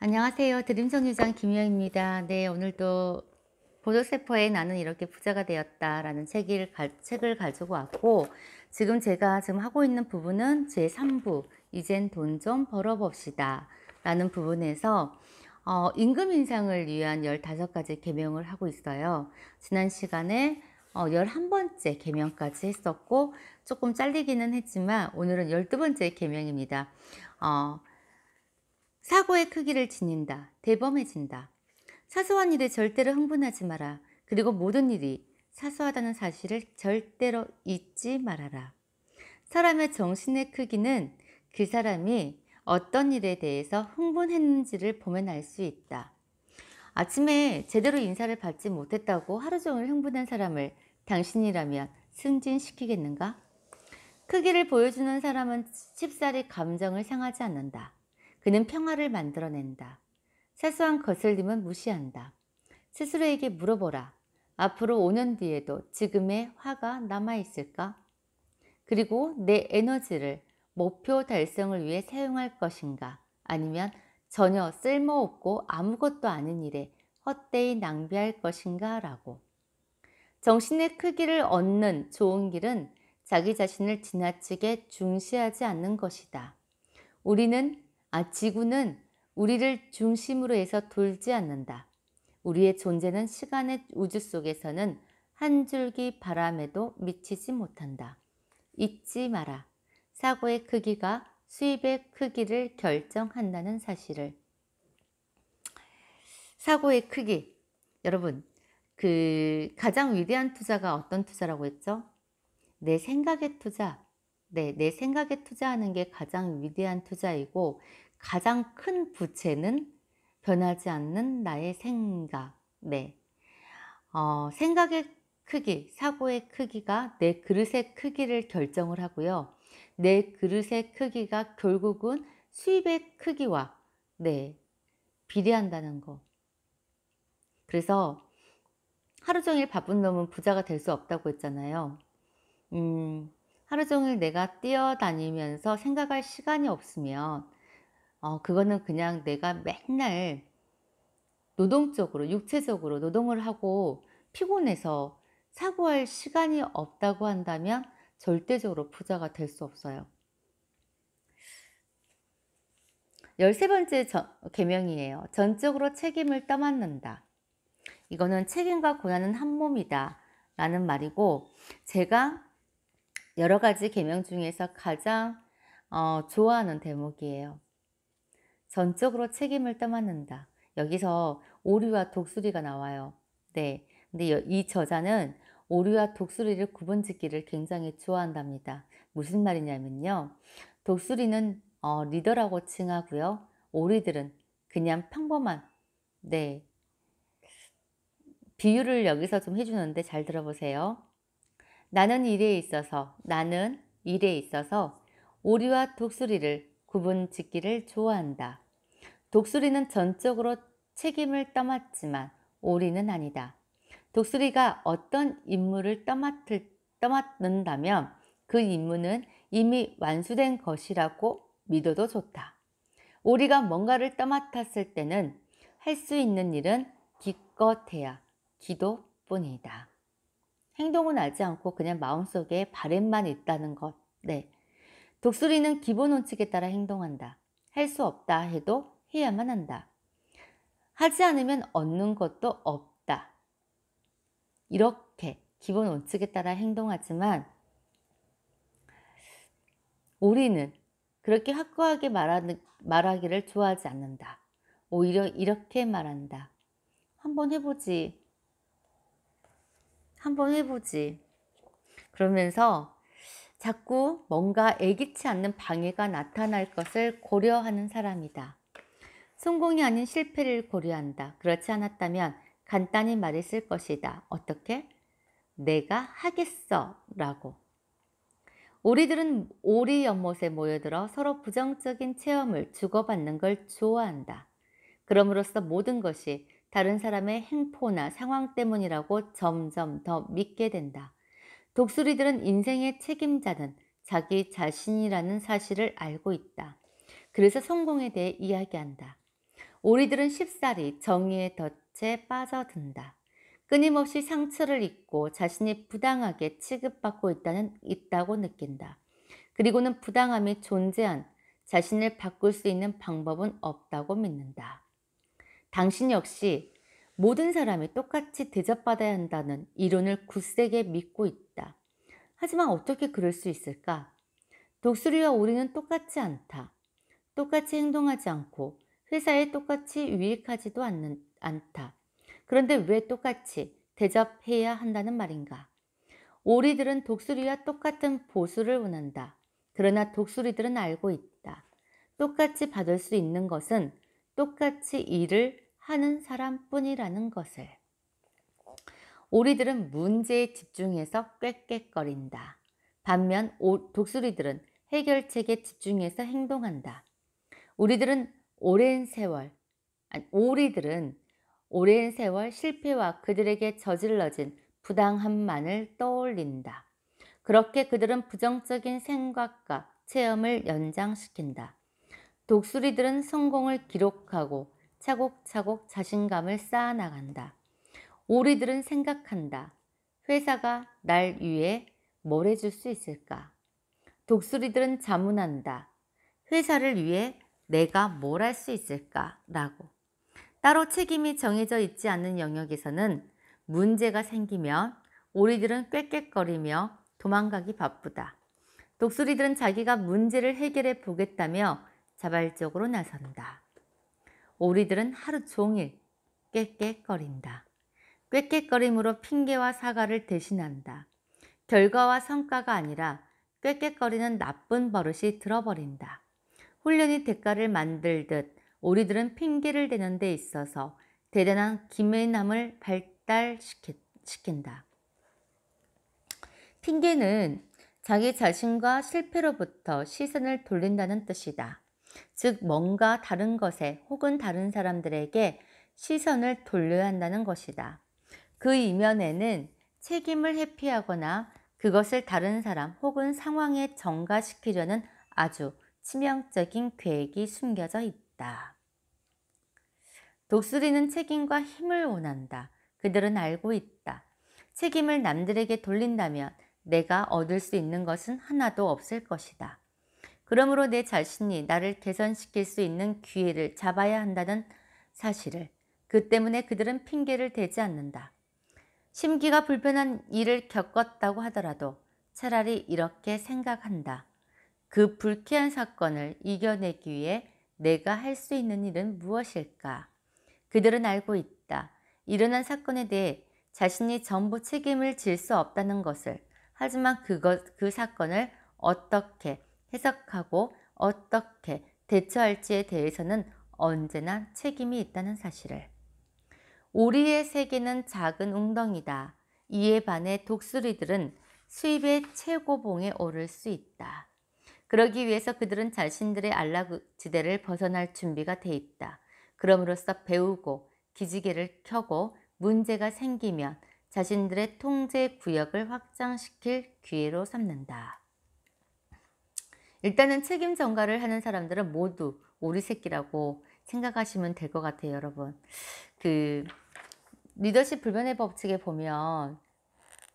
안녕하세요. 드림성유장 김희영입니다. 네, 오늘도 보조세포에 나는 이렇게 부자가 되었다라는 책을 가지고 왔고, 지금 제가 하고 있는 부분은 제3부, 이젠 돈 좀 벌어봅시다 라는 부분에서 임금 인상을 위한 15가지 계명을 하고 있어요. 지난 시간에 11번째 계명까지 했었고, 조금 잘리기는 했지만 오늘은 12번째 계명입니다. 사고의 크기를 지닌다. 대범해진다. 사소한 일에 절대로 흥분하지 마라. 그리고 모든 일이 사소하다는 사실을 절대로 잊지 말아라. 사람의 정신의 크기는 그 사람이 어떤 일에 대해서 흥분했는지를 보면 알 수 있다. 아침에 제대로 인사를 받지 못했다고 하루 종일 흥분한 사람을 당신이라면 승진시키겠는가? 크기를 보여주는 사람은 쉽사리 감정을 상하지 않는다. 그는 평화를 만들어낸다. 사소한 거슬림은 무시한다. 스스로에게 물어보라. 앞으로 5년 뒤에도 지금의 화가 남아있을까? 그리고 내 에너지를 목표 달성을 위해 사용할 것인가? 아니면 전혀 쓸모없고 아무것도 아닌 일에 헛되이 낭비할 것인가? 라고. 정신의 크기를 얻는 좋은 길은 자기 자신을 지나치게 중시하지 않는 것이다. 지구는 우리를 중심으로 해서 돌지 않는다. 우리의 존재는 시간의 우주 속에서는 한 줄기 바람에도 미치지 못한다. 잊지 마라. 사고의 크기가 수입의 크기를 결정한다는 사실을. 사고의 크기. 여러분, 가장 위대한 투자가 어떤 투자라고 했죠? 내 생각에 투자. 네, 내 생각에 투자하는 게 가장 위대한 투자이고, 가장 큰 부채는 변하지 않는 나의 생각. 네. 생각의 크기, 사고의 크기가 내 그릇의 크기를 결정을 하고요. 내 그릇의 크기가 결국은 수입의 크기와, 네, 비례한다는 거. 그래서 하루 종일 바쁜 놈은 부자가 될 수 없다고 했잖아요. 하루 종일 내가 뛰어다니면서 생각할 시간이 없으면 그거는 그냥 내가 맨날 노동적으로 육체적으로 노동을 하고 피곤해서 사고할 시간이 없다고 한다면 절대적으로 부자가 될 수 없어요. 13번째 계명이에요. 전적으로 책임을 떠맡는다. 이거는 책임과 고난은 한 몸이다 라는 말이고, 제가 여러 가지 계명 중에서 가장 좋아하는 대목이에요. 전적으로 책임을 떠맡는다. 여기서 오류와 독수리가 나와요. 네. 근데 이 저자는 오류와 독수리를 구분짓기를 굉장히 좋아한답니다. 무슨 말이냐면요. 독수리는 리더라고 칭하고요. 오리들은 그냥 평범한, 네, 비유를 여기서 좀 해주는데 잘 들어보세요. 나는 일에 있어서 오리와 독수리를 구분짓기를 좋아한다. 독수리는 전적으로 책임을 떠맡지만 오리는 아니다. 독수리가 어떤 임무를 떠맡는다면 그 임무는 이미 완수된 것이라고 믿어도 좋다. 오리가 뭔가를 떠맡았을 때는 할 수 있는 일은 기껏해야 기도뿐이다. 행동은 하지 않고 그냥 마음속에 바램만 있다는 것. 네. 독수리는 기본 원칙에 따라 행동한다. 할 수 없다 해도 해야만 한다. 하지 않으면 얻는 것도 없다. 이렇게 기본 원칙에 따라 행동하지만 우리는 그렇게 확고하게 말하기를 좋아하지 않는다. 오히려 이렇게 말한다. 한번 해보지. 한번 해보지. 그러면서 자꾸 뭔가 예기치 않는 방해가 나타날 것을 고려하는 사람이다. 성공이 아닌 실패를 고려한다. 그렇지 않았다면 간단히 말했을 것이다. 어떻게? 내가 하겠어 라고. 오리들은 오리 연못에 모여들어 서로 부정적인 체험을 주고받는 걸 좋아한다. 그럼으로써 모든 것이 다른 사람의 행포나 상황 때문이라고 점점 더 믿게 된다. 독수리들은 인생의 책임자는 자기 자신이라는 사실을 알고 있다. 그래서 성공에 대해 이야기한다. 오리들은 쉽사리 정의의 덫에 빠져든다. 끊임없이 상처를 입고 자신이 부당하게 취급받고 있다고 느낀다. 그리고는 부당함이 존재한 자신을 바꿀 수 있는 방법은 없다고 믿는다. 당신 역시 모든 사람이 똑같이 대접받아야 한다는 이론을 굳세게 믿고 있다. 하지만 어떻게 그럴 수 있을까? 독수리와 오리는 똑같지 않다. 똑같이 행동하지 않고 회사에 똑같이 유익하지도 않다. 그런데 왜 똑같이 대접해야 한다는 말인가? 오리들은 독수리와 똑같은 보수를 원한다. 그러나 독수리들은 알고 있다. 똑같이 받을 수 있는 것은 똑같이 일을 하는 사람뿐이라는 것을. 오리들은 문제에 집중해서 꾀꾀거린다. 반면 독수리들은 해결책에 집중해서 행동한다. 우리들은 오랜 세월, 오리들은 오랜 세월 실패와 그들에게 저질러진 부당함만을 떠올린다. 그렇게 그들은 부정적인 생각과 체험을 연장시킨다. 독수리들은 성공을 기록하고 차곡차곡 자신감을 쌓아나간다. 오리들은 생각한다. 회사가 날 위해 뭘 해줄 수 있을까? 독수리들은 자문한다. 회사를 위해 내가 뭘 할 수 있을까? 라고. 따로 책임이 정해져 있지 않는 영역에서는 문제가 생기면 오리들은 꾀꾀거리며 도망가기 바쁘다. 독수리들은 자기가 문제를 해결해 보겠다며 자발적으로 나선다. 오리들은 하루 종일 꾀꾀거린다. 꾀꾀거림으로 핑계와 사과를 대신한다. 결과와 성과가 아니라 꾀꾀거리는 나쁜 버릇이 들어버린다. 훈련이 대가를 만들듯 오리들은 핑계를 대는 데 있어서 대단한 기민함을 발달시킨다. 핑계는 자기 자신과 실패로부터 시선을 돌린다는 뜻이다. 즉 뭔가 다른 것에 혹은 다른 사람들에게 시선을 돌려야 한다는 것이다. 그 이면에는 책임을 회피하거나 그것을 다른 사람 혹은 상황에 전가시키려는 아주 치명적인 계획이 숨겨져 있다. 독수리는 책임과 힘을 원한다. 그들은 알고 있다. 책임을 남들에게 돌린다면 내가 얻을 수 있는 것은 하나도 없을 것이다. 그러므로 내 자신이 나를 개선시킬 수 있는 기회를 잡아야 한다는 사실을, 그 때문에 그들은 핑계를 대지 않는다. 심기가 불편한 일을 겪었다고 하더라도 차라리 이렇게 생각한다. 그 불쾌한 사건을 이겨내기 위해 내가 할 수 있는 일은 무엇일까? 그들은 알고 있다. 일어난 사건에 대해 자신이 전부 책임을 질 수 없다는 것을. 하지만 그 사건을 어떻게 해석하고 어떻게 대처할지에 대해서는 언제나 책임이 있다는 사실을. 오리의 세계는 작은 웅덩이다. 이에 반해 독수리들은 수입의 최고봉에 오를 수 있다. 그러기 위해서 그들은 자신들의 안락지대를 벗어날 준비가 돼 있다. 그럼으로써 배우고 기지개를 켜고 문제가 생기면 자신들의 통제 구역을 확장시킬 기회로 삼는다. 일단은 책임 전가를 하는 사람들은 모두 오리 새끼라고 생각하시면 될 것 같아요, 여러분. 그 리더십 불변의 법칙에 보면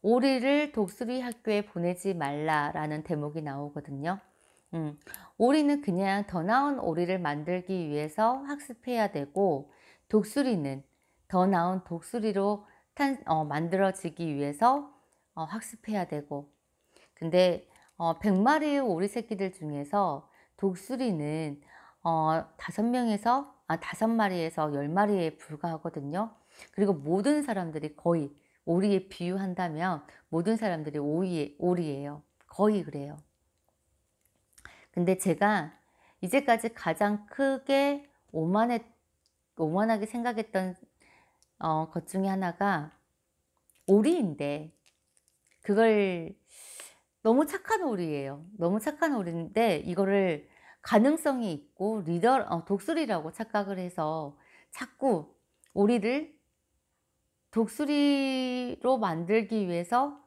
오리를 독수리 학교에 보내지 말라라는 대목이 나오거든요. 오리는 그냥 더 나은 오리를 만들기 위해서 학습해야 되고, 독수리는 더 나은 독수리로 만들어지기 위해서 학습해야 되고. 근데 100마리의 오리 새끼들 중에서 독수리는 5마리에서 10마리에 불과하거든요. 그리고 모든 사람들이 거의 오리에 비유한다면 모든 사람들이 오리예요. 거의 그래요. 근데 제가 이제까지 가장 크게 오만하게 생각했던 것 중에 하나가 오리인데, 그걸 너무 착한 오리예요. 너무 착한 오리인데 이거를 가능성이 있고 독수리라고 착각을 해서 자꾸 오리를 독수리로 만들기 위해서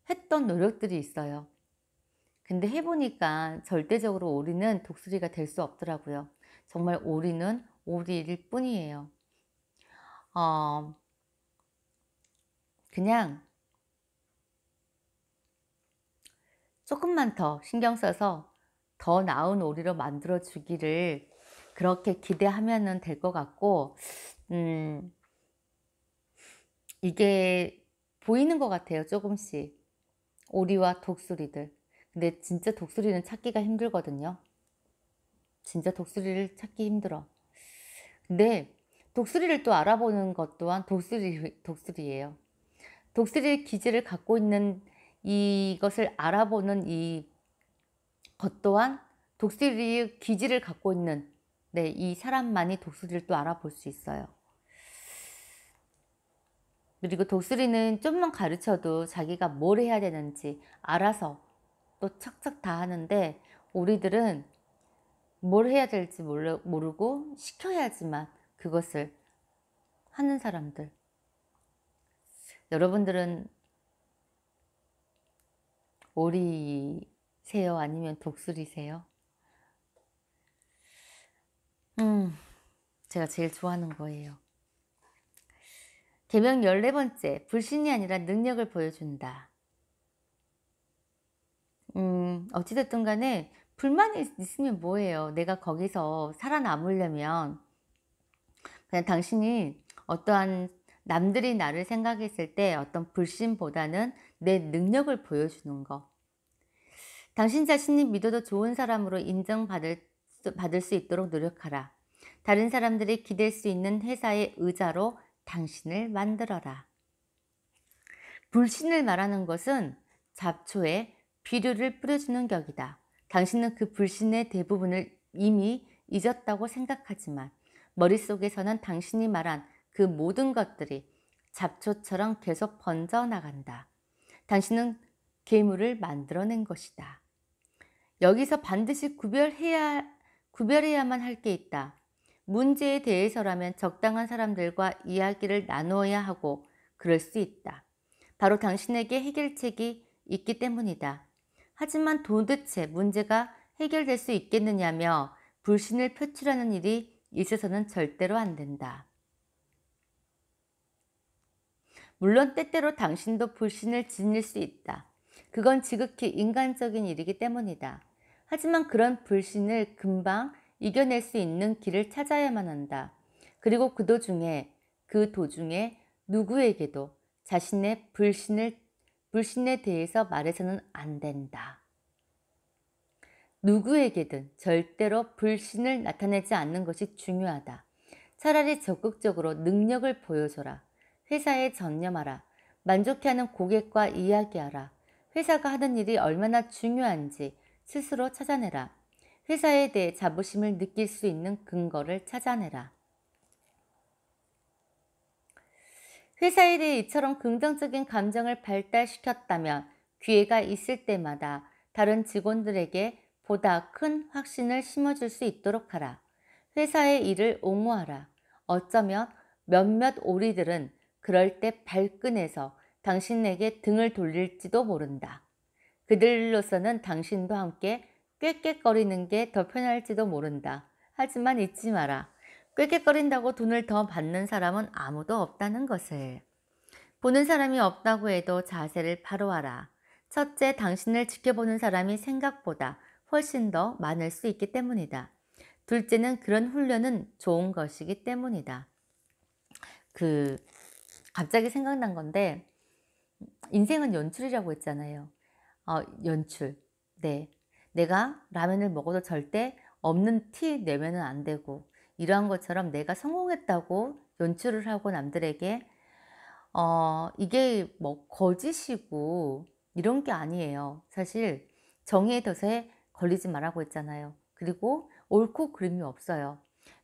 했던 노력들이 있어요. 근데 해보니까 절대적으로 오리는 독수리가 될 수 없더라고요. 정말 오리는 오리일 뿐이에요. 어, 그냥 조금만 더 신경 써서 더 나은 오리로 만들어 주기를 그렇게 기대하면은 될 것 같고, 음, 이게 보이는 것 같아요, 조금씩. 오리와 독수리들. 근데 진짜 독수리는 찾기가 힘들거든요. 진짜 독수리를 찾기 힘들어. 근데 독수리를 또 알아보는 것 또한 독수리예요. 독수리의 기질을 갖고 있는 이것을 알아보는 이 것 또한 독수리의 기질을 갖고 있는, 네, 이 사람만이 독수리를 또 알아볼 수 있어요. 그리고 독수리는 좀만 가르쳐도 자기가 뭘 해야 되는지 알아서 또 착착 다 하는데, 오리들은 뭘 해야 될지 모르고 시켜야지만 그것을 하는 사람들. 여러분들은 오리세요? 아니면 독수리세요? 제가 제일 좋아하는 거예요. 계명 14번째, 불신이 아니라 능력을 보여준다. 어찌됐든 간에 불만이 있으면 뭐예요? 내가 거기서 살아남으려면 그냥 당신이 어떠한 남들이 나를 생각했을 때 어떤 불신보다는 내 능력을 보여주는 거. 당신 자신이 믿어도 좋은 사람으로 받을 수 있도록 노력하라. 다른 사람들이 기댈 수 있는 회사의 의자로 당신을 만들어라. 불신을 말하는 것은 잡초에 비료를 뿌려주는 격이다. 당신은 그 불신의 대부분을 이미 잊었다고 생각하지만 머릿속에서는 당신이 말한 그 모든 것들이 잡초처럼 계속 번져나간다. 당신은 괴물을 만들어낸 것이다. 여기서 반드시 구별해야만 할 게 있다. 문제에 대해서라면 적당한 사람들과 이야기를 나누어야 하고 그럴 수 있다. 바로 당신에게 해결책이 있기 때문이다. 하지만 도대체 문제가 해결될 수 있겠느냐며 불신을 표출하는 일이 있어서는 절대로 안 된다. 물론 때때로 당신도 불신을 지닐 수 있다. 그건 지극히 인간적인 일이기 때문이다. 하지만 그런 불신을 금방 이겨낼 수 있는 길을 찾아야만 한다. 그리고 그 도중에 누구에게도 자신의 불신에 대해서 말해서는 안 된다. 누구에게든 절대로 불신을 나타내지 않는 것이 중요하다. 차라리 적극적으로 능력을 보여줘라. 회사에 전념하라. 만족해하는 고객과 이야기하라. 회사가 하는 일이 얼마나 중요한지 스스로 찾아내라. 회사에 대해 자부심을 느낄 수 있는 근거를 찾아내라. 회사에 대해 이처럼 긍정적인 감정을 발달시켰다면 기회가 있을 때마다 다른 직원들에게 보다 큰 확신을 심어줄 수 있도록 하라. 회사의 일을 옹호하라. 어쩌면 몇몇 오리들은 그럴 때 발끈해서 당신에게 등을 돌릴지도 모른다. 그들로서는 당신도 함께 꾀꾀거리는 게 더 편할지도 모른다. 하지만 잊지 마라. 꾀꾀거린다고 돈을 더 받는 사람은 아무도 없다는 것을. 보는 사람이 없다고 해도 자세를 바로 하라. 첫째, 당신을 지켜보는 사람이 생각보다 훨씬 더 많을 수 있기 때문이다. 둘째는 그런 훈련은 좋은 것이기 때문이다. 갑자기 생각난 건데, 인생은 연출이라고 했잖아요. 연출. 네. 내가 라면을 먹어도 절대 없는 티 내면은 안 되고, 이러한 것처럼 내가 성공했다고 연출을 하고 남들에게, 이게 뭐 거짓이고 이런 게 아니에요. 사실 정의의 덫에 걸리지 말라고 했잖아요. 그리고 옳고 그름이 없어요.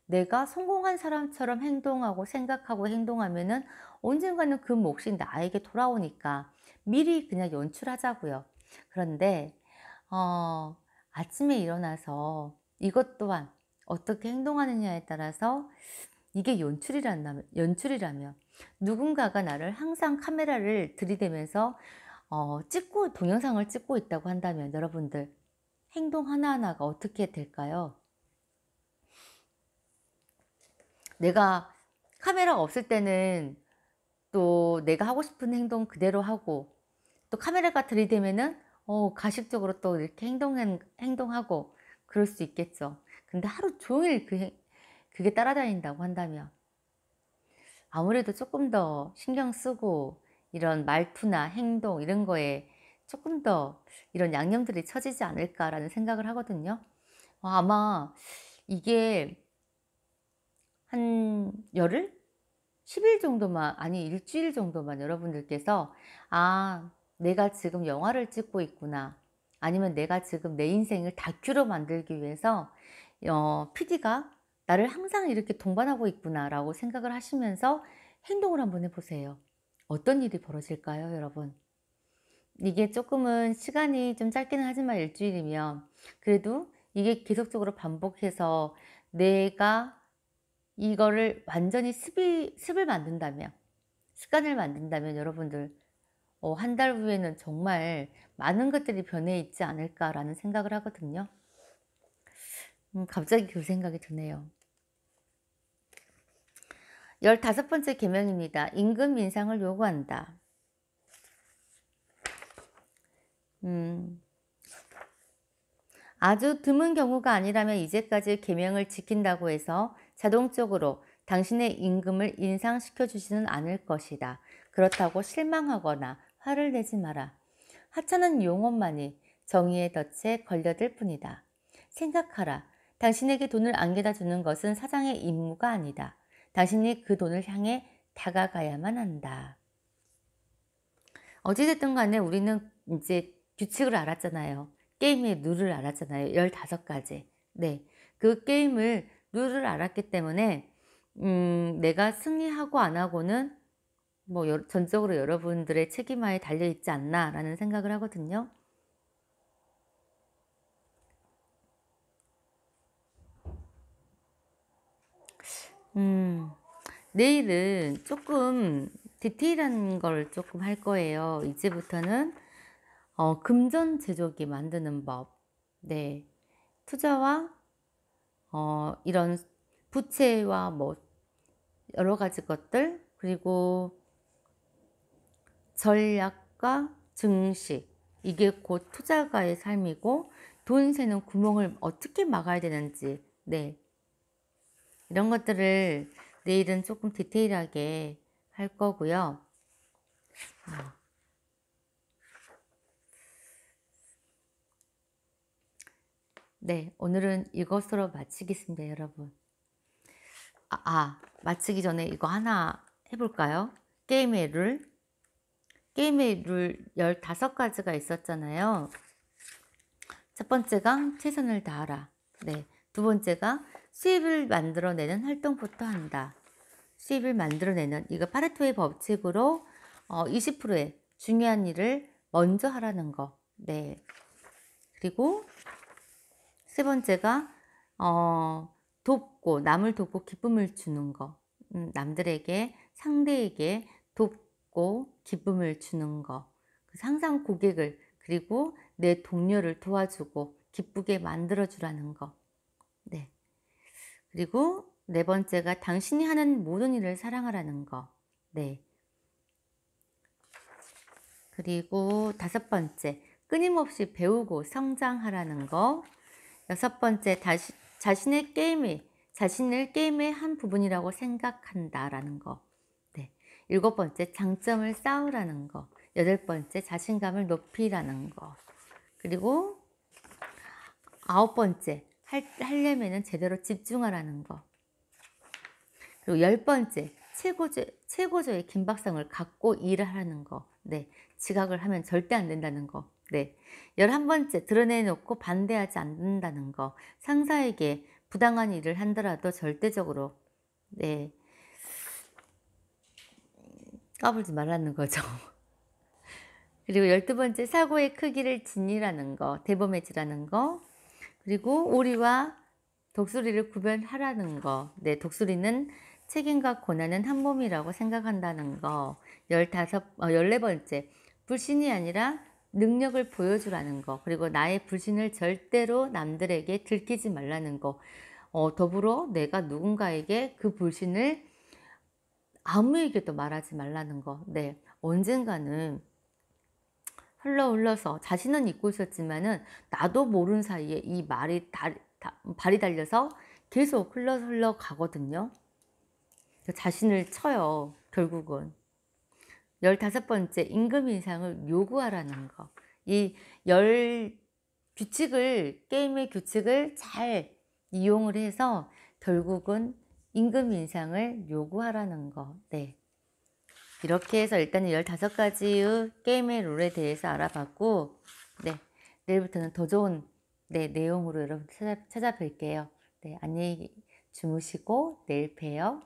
내가 성공한 사람처럼 행동하고 생각하고 행동하면은 언젠가는 그 몫이 나에게 돌아오니까 미리 그냥 연출하자고요. 그런데 아침에 일어나서 이것 또한 어떻게 행동하느냐에 따라서 이게 연출이라면 누군가가 나를 항상 카메라를 들이대면서 동영상을 찍고 있다고 한다면 여러분들 행동 하나하나가 어떻게 될까요? 내가 카메라가 없을 때는 또 내가 하고 싶은 행동 그대로 하고, 또 카메라가 들이대면은 가식적으로 또 이렇게 행동하고 그럴 수 있겠죠. 근데 하루 종일 그게 따라다닌다고 한다면 아무래도 조금 더 신경 쓰고 이런 말투나 행동 이런 거에 조금 더 이런 양념들이 쳐지지 않을까라는 생각을 하거든요. 아마 이게 한 열흘? 10일 정도만, 아니 일주일 정도만 여러분들께서 '아 내가 지금 영화를 찍고 있구나.' 아니면 '내가 지금 내 인생을 다큐로 만들기 위해서 PD가 나를 항상 이렇게 동반하고 있구나.'라고 생각을 하시면서 행동을 한번 해 보세요. 어떤 일이 벌어질까요, 여러분? 이게 조금은 시간이 좀 짧기는 하지만 일주일이면 그래도 이게 계속적으로 반복해서 내가 이거를 완전히 습을 만든다면, 습관을 만든다면 여러분들 한 달 후에는 정말 많은 것들이 변해 있지 않을까라는 생각을 하거든요. 갑자기 그 생각이 드네요. 15번째 계명입니다. 임금 인상을 요구한다. 음, 아주 드문 경우가 아니라면 이제까지 계명을 지킨다고 해서 자동적으로 당신의 임금을 인상시켜 주지는 않을 것이다. 그렇다고 실망하거나 화를 내지 마라. 하찮은 용언만이 정의의 덫에 걸려들 뿐이다. 생각하라. 당신에게 돈을 안겨다 주는 것은 사장의 임무가 아니다. 당신이 그 돈을 향해 다가가야만 한다. 어찌됐든 간에 우리는 이제 규칙을 알았잖아요. 게임의 룰을 알았잖아요. 15가지. 네. 그 게임을 룰을 알았기 때문에 내가 승리하고 안 하고는 뭐 전적으로 여러분들의 책임하에 달려 있지 않나라는 생각을 하거든요. 내일은 조금 디테일한 걸 조금 할 거예요. 이제부터는 금전 제조기 만드는 법. 네. 투자와 이런 부채와 뭐 여러 가지 것들, 그리고 전략과 증시, 이게 곧 투자가의 삶이고 돈 새는 구멍을 어떻게 막아야 되는지, 네, 이런 것들을 내일은 조금 디테일하게 할 거고요. 네, 오늘은 이것으로 마치겠습니다, 여러분. 마치기 전에 이거 하나 해볼까요? 게임의 룰. 게임의 룰 15가지가 있었잖아요. 첫 번째가 최선을 다하라. 네. 두 번째가 수입을 만들어내는 활동부터 한다. 수입을 만들어내는, 이거 파레토의 법칙으로 20%의 중요한 일을 먼저 하라는 거. 네. 그리고 세 번째가 돕고, 남을 돕고 기쁨을 주는 거. 남들에게, 상대에게 돕고 기쁨을 주는 거. 항상 고객을, 그리고 내 동료를 도와주고 기쁘게 만들어주라는 거. 네. 그리고 네 번째가 당신이 하는 모든 일을 사랑하라는 거. 네. 그리고 다섯 번째, 끊임없이 배우고 성장하라는 거. 여섯 번째, 자신을 게임의 한 부분이라고 생각한다라는 거. 네. 일곱 번째, 장점을 쌓으라는 거. 여덟 번째, 자신감을 높이라는 거. 그리고 아홉 번째, 하려면은 제대로 집중하라는 거. 그리고 열 번째, 최고조의 긴박성을 갖고 일을 하는 거. 네. 지각을 하면 절대 안 된다는 거. 네. 11번째, 드러내놓고 반대하지 않는다는 거. 상사에게 부당한 일을 한더라도 절대적으로, 네, 까불지 말라는 거죠. 그리고 12번째, 사고의 크기를 지니라는 거. 대범해지라는 거. 그리고 오리와 독수리를 구별하라는 거. 네, 독수리는 책임과 고난은 한 몸이라고 생각한다는 거. 14번째, 불신이 아니라 능력을 보여주라는 거. 그리고 나의 불신을 절대로 남들에게 들키지 말라는 거. 더불어 내가 누군가에게 그 불신을 아무에게도 말하지 말라는 거. 네. 언젠가는 흘러서 자신은 잊고 있었지만은 나도 모르는 사이에 이 말이 발이 달려서 계속 흘러가거든요. 자신을 쳐요, 결국은. 15번째, 임금 인상을 요구하라는 거. 이 게임의 규칙을 잘 이용을 해서 결국은 임금 인상을 요구하라는 거. 네. 이렇게 해서 일단은 15가지의 게임의 룰에 대해서 알아봤고, 네. 내일부터는 더 좋은 내용으로 여러분 찾아뵐게요. 네. 안녕히 주무시고 내일 봬요.